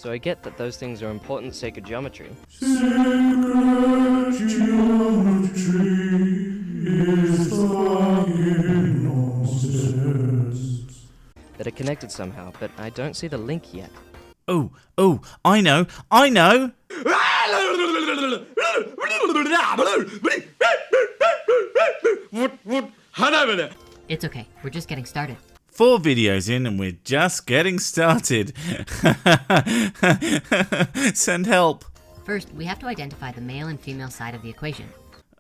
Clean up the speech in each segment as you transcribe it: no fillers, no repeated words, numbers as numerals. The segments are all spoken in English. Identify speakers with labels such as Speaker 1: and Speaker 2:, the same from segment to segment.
Speaker 1: So I get that those things are important sacred geometry.
Speaker 2: Sacred geometry is fucking nonsense.
Speaker 1: That are connected somehow, but I don't see the link yet.
Speaker 3: Oh, I know!
Speaker 4: It's okay, we're just getting started.
Speaker 3: 4 videos in and we're just getting started. Send help.
Speaker 4: First, we have to identify the male and female side of the equation.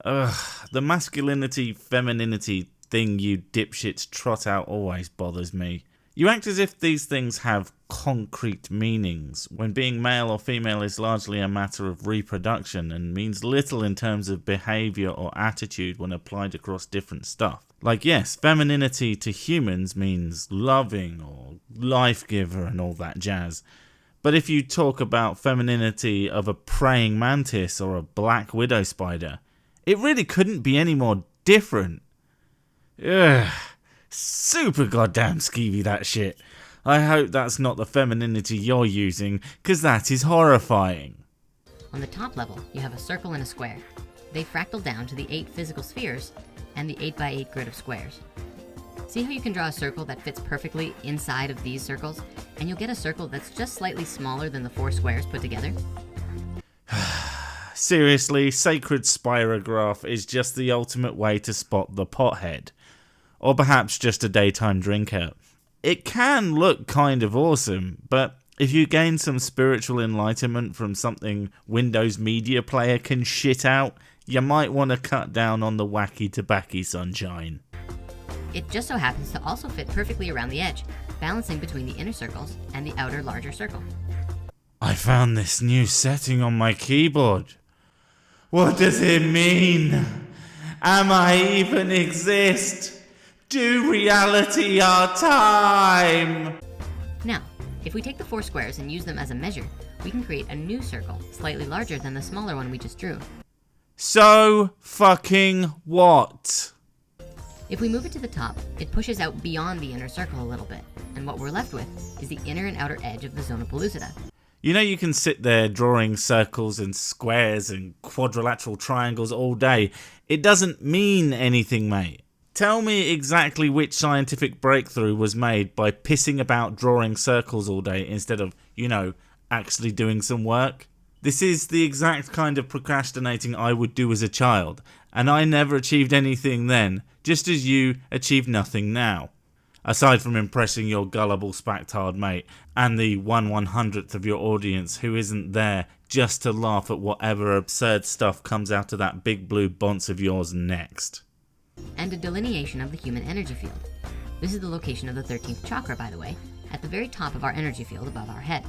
Speaker 3: Ugh, the masculinity, femininity thing you dipshits trot out always bothers me. You act as if these things have concrete meanings, when being male or female is largely a matter of reproduction and means little in terms of behaviour or attitude when applied across different stuff. Like yes, femininity to humans means loving or life giver and all that jazz. But if you talk about femininity of a praying mantis or a black widow spider, it really couldn't be any more different. Ugh. Super goddamn skeevy that shit. I hope that's not the femininity you're using, cause that is horrifying.
Speaker 4: On the top level, you have a circle and a square. They fractal down to the 8 physical spheres and the 8x8 grid of squares. See how you can draw a circle that fits perfectly inside of these circles, and you'll get a circle that's just slightly smaller than the 4 squares put together?
Speaker 3: Seriously, sacred Spirograph is just the ultimate way to spot the pothead. Or perhaps just a daytime drinker. It can look kind of awesome, but if you gain some spiritual enlightenment from something Windows Media Player can shit out, you might want to cut down on the wacky tobacco sunshine.
Speaker 4: It just so happens to also fit perfectly around the edge, balancing between the inner circles and the outer larger circle.
Speaker 3: I found this new setting on my keyboard. What does it mean? Am I even exist? Do reality our time?
Speaker 4: Now, if we take the 4 squares and use them as a measure, we can create a new circle, slightly larger than the smaller one we just drew.
Speaker 3: So fucking what?
Speaker 4: If we move it to the top, it pushes out beyond the inner circle a little bit, and what we're left with is the inner and outer edge of the zona pellucida.
Speaker 3: You know you can sit there drawing circles and squares and quadrilateral triangles all day. It doesn't mean anything, mate. Tell me exactly which scientific breakthrough was made by pissing about drawing circles all day instead of, actually doing some work. This is the exact kind of procrastinating I would do as a child, and I never achieved anything then, just as you achieve nothing now. Aside from impressing your gullible spactard mate and the 1/100th of your audience who isn't there just to laugh at whatever absurd stuff comes out of that big blue bonce of yours next.
Speaker 4: And a delineation of the human energy field. This is the location of the 13th chakra, by the way, at the very top of our energy field above our head.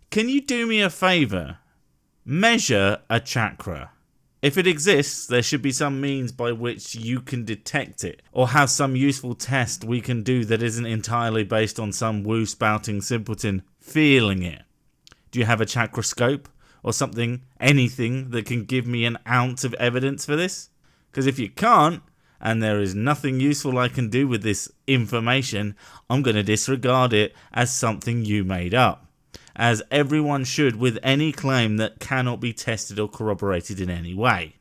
Speaker 3: Can you do me a favour? Measure a chakra. If it exists, there should be some means by which you can detect it, or have some useful test we can do that isn't entirely based on some woo-spouting simpleton feeling it. Do you have a chakrascope, or something, anything that can give me an ounce of evidence for this? Because if you can't, and there is nothing useful I can do with this information, I'm going to disregard it as something you made up. As everyone should with any claim that cannot be tested or corroborated in any way.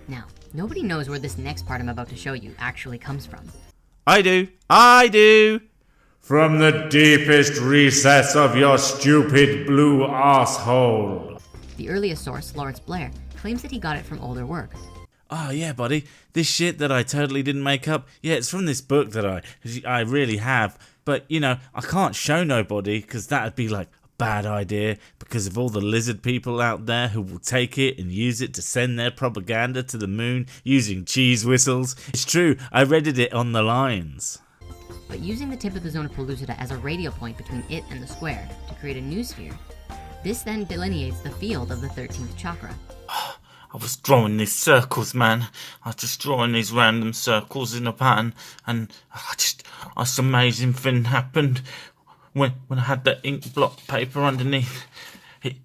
Speaker 4: Now, nobody knows where this next part I'm about to show you actually comes from.
Speaker 3: I do! From the deepest recess of your stupid blue asshole.
Speaker 4: The earliest source, Lawrence Blair, claims that he got it from older work.
Speaker 3: Oh yeah, buddy, this shit that I totally didn't make up, yeah, it's from this book that I really have, but, I can't show nobody, because that'd be like a bad idea, because of all the lizard people out there who will take it and use it to send their propaganda to the moon using cheese whistles. It's true, I read it on the lines.
Speaker 4: But using the tip of the zona pellucida as a radial point between it and the square to create a new sphere, this then delineates the field of the 13th chakra.
Speaker 3: I was drawing these circles, man. I was just drawing these random circles in a pattern, and this amazing thing happened when I had the ink block paper underneath. It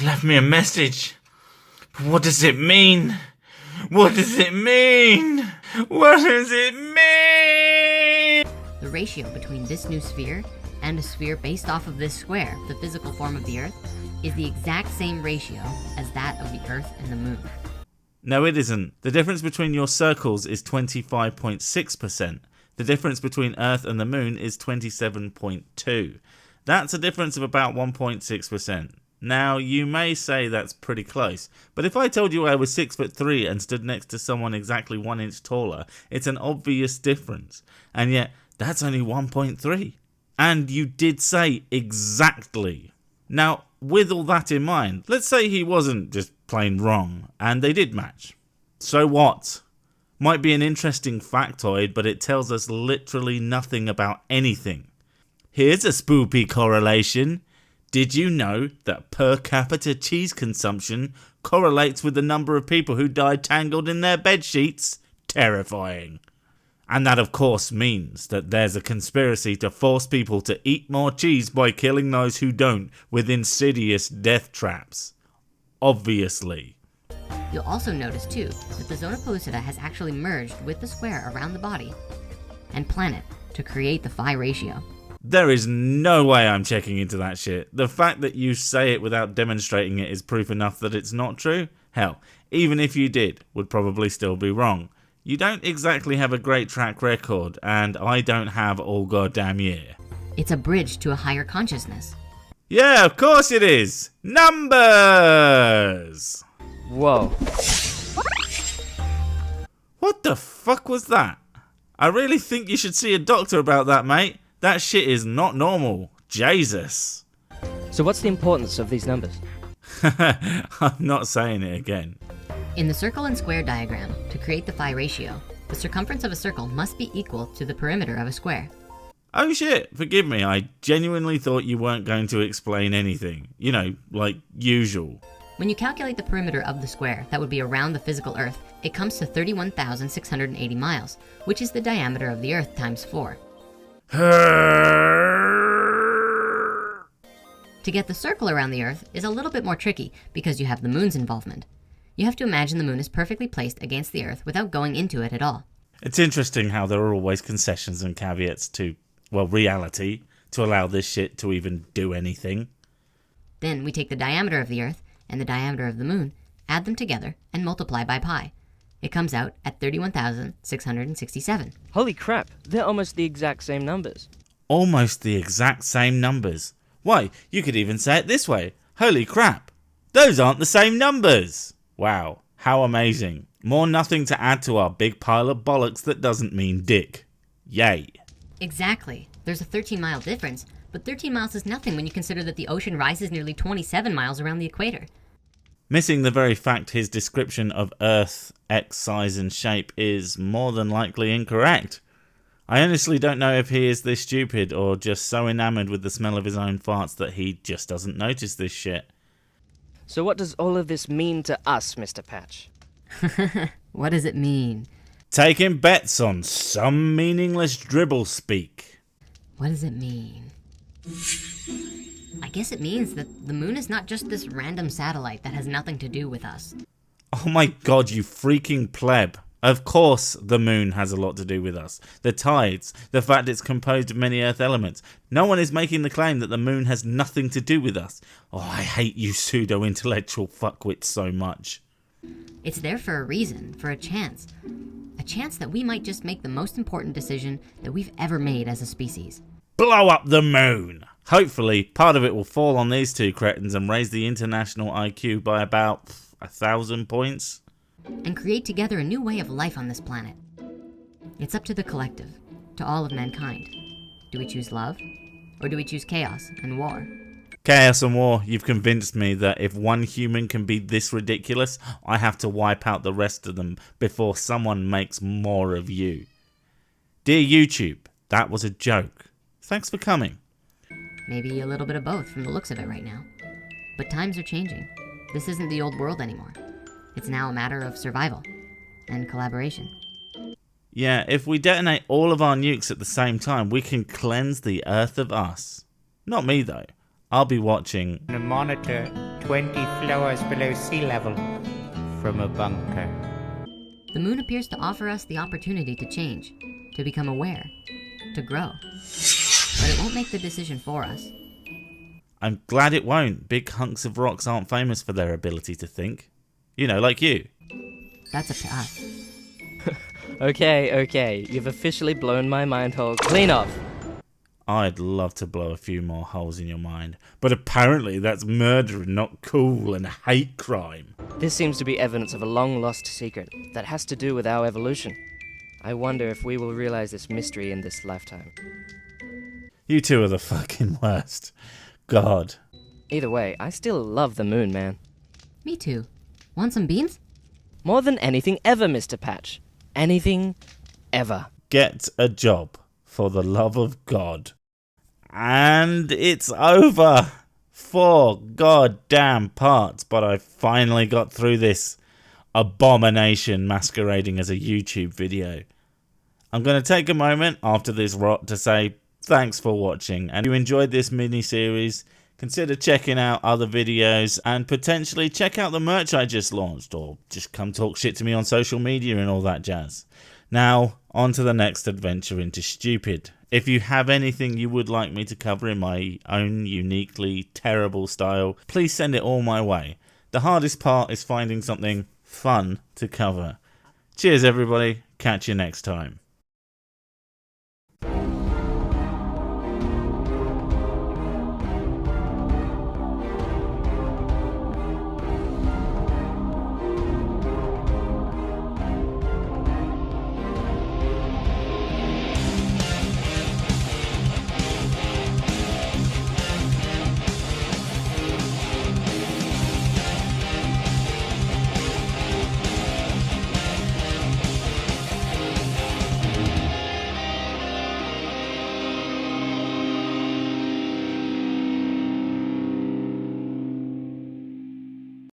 Speaker 3: left me a message. But what does it mean? What does it mean? What does it mean?
Speaker 4: The ratio between this new sphere and a sphere based off of this square, the physical form of the Earth, is the exact same ratio as that of the Earth and the Moon.
Speaker 3: No, it isn't. The difference between your circles is 25.6%. The difference between Earth and the Moon is 27.2%. That's a difference of about 1.6%. Now, you may say that's pretty close, but if I told you I was 6'3" and stood next to someone exactly 1 inch taller, it's an obvious difference. And yet, that's only 1.3. And you did say exactly. Now, with all that in mind, let's say he wasn't just plain wrong, and they did match. So what? Might be an interesting factoid, but it tells us literally nothing about anything. Here's a spoopy correlation. Did you know that per capita cheese consumption correlates with the number of people who died tangled in their bed sheets? Terrifying. And that of course means that there's a conspiracy to force people to eat more cheese by killing those who don't with insidious death traps. Obviously.
Speaker 4: You'll also notice too that the zona pellucida has actually merged with the square around the body and planet to create the phi ratio.
Speaker 3: There is no way I'm checking into that shit. The fact that you say it without demonstrating it is proof enough that it's not true. Hell, even if you did, would probably still be wrong. You don't exactly have a great track record, and I don't have all goddamn year.
Speaker 4: It's a bridge to a higher consciousness.
Speaker 3: Yeah, of course it is. Numbers!
Speaker 1: Whoa.
Speaker 3: What the fuck was that? I really think you should see a doctor about that, mate. That shit is not normal. Jesus.
Speaker 1: So what's the importance of these numbers?
Speaker 3: I'm not saying it again.
Speaker 4: In the circle and square diagram, to create the phi ratio, the circumference of a circle must be equal to the perimeter of a square.
Speaker 3: Oh shit, forgive me, I genuinely thought you weren't going to explain anything. You know, like usual.
Speaker 4: When you calculate the perimeter of the square that would be around the physical Earth, it comes to 31,680 miles, which is the diameter of the Earth times 4. To get the circle around the Earth is a little bit more tricky because you have the Moon's involvement. You have to imagine the Moon is perfectly placed against the Earth without going into it at all.
Speaker 3: It's interesting how there are always concessions and caveats to, well, reality, to allow this shit to even do anything.
Speaker 4: Then we take the diameter of the Earth and the diameter of the Moon, add them together, and multiply by pi. It comes out at 31,667.
Speaker 1: Holy crap, they're almost the exact same numbers.
Speaker 3: Almost the exact same numbers. Why, you could even say it this way. Holy crap, those aren't the same numbers. Wow, how amazing. More nothing to add to our big pile of bollocks that doesn't mean dick. Yay.
Speaker 4: Exactly. There's a 13-mile difference, but 13 miles is nothing when you consider that the ocean rises nearly 27 miles around the equator.
Speaker 3: Missing the very fact his description of Earth, X size and shape is more than likely incorrect. I honestly don't know if he is this stupid or just so enamored with the smell of his own farts that he just doesn't notice this shit.
Speaker 1: So what does all of this mean to us, Mr. Patch?
Speaker 4: What does it mean?
Speaker 3: Taking bets on some meaningless dribble speak.
Speaker 4: What does it mean? I guess it means that the Moon is not just this random satellite that has nothing to do with us.
Speaker 3: Oh my god, you freaking pleb. Of course the Moon has a lot to do with us. The tides, the fact it's composed of many Earth elements. No one is making the claim that the Moon has nothing to do with us. Oh, I hate you pseudo-intellectual fuckwits so much.
Speaker 4: It's there for a reason, for a chance. A chance that we might just make the most important decision that we've ever made as a species.
Speaker 3: Blow up the Moon! Hopefully, part of it will fall on these two cretins and raise the international IQ by about 1,000 points.
Speaker 4: And create together a new way of life on this planet. It's up to the collective, to all of mankind. Do we choose love? Or do we choose chaos and war?
Speaker 3: Chaos and war, you've convinced me that if one human can be this ridiculous, I have to wipe out the rest of them before someone makes more of you. Dear YouTube, that was a joke. Thanks for coming.
Speaker 4: Maybe a little bit of both from the looks of it right now. But times are changing. This isn't the old world anymore. It's now a matter of survival and collaboration.
Speaker 3: Yeah, if we detonate all of our nukes at the same time, we can cleanse the Earth of us. Not me, though. I'll be watching
Speaker 5: a monitor 20 floors below sea level from a bunker.
Speaker 4: The Moon appears to offer us the opportunity to change, to become aware, to grow. but it won't make the decision for us.
Speaker 3: I'm glad it won't. Big hunks of rocks aren't famous for their ability to think. You know, like you.
Speaker 4: That's up to us.
Speaker 1: Okay, you've officially blown my mind hole clean off.
Speaker 3: I'd love to blow a few more holes in your mind, but apparently that's murder and not cool and hate crime.
Speaker 1: This seems to be evidence of a long-lost secret that has to do with our evolution. I wonder if we will realize this mystery in this lifetime.
Speaker 3: You two are the fucking worst. God.
Speaker 1: Either way, I still love the moon, man.
Speaker 4: Me too. Want some beans?
Speaker 1: More than anything ever, Mr. Patch. Anything ever.
Speaker 3: Get a job, for the love of God. And it's over. 4 goddamn parts, but I finally got through this abomination masquerading as a YouTube video. I'm going to take a moment after this rot to say thanks for watching, and if you enjoyed this mini-series, consider checking out other videos and potentially check out the merch I just launched, or just come talk shit to me on social media and all that jazz. Now, on to the next adventure into stupid. If you have anything you would like me to cover in my own uniquely terrible style, please send it all my way. The hardest part is finding something fun to cover. Cheers everybody, catch you next time.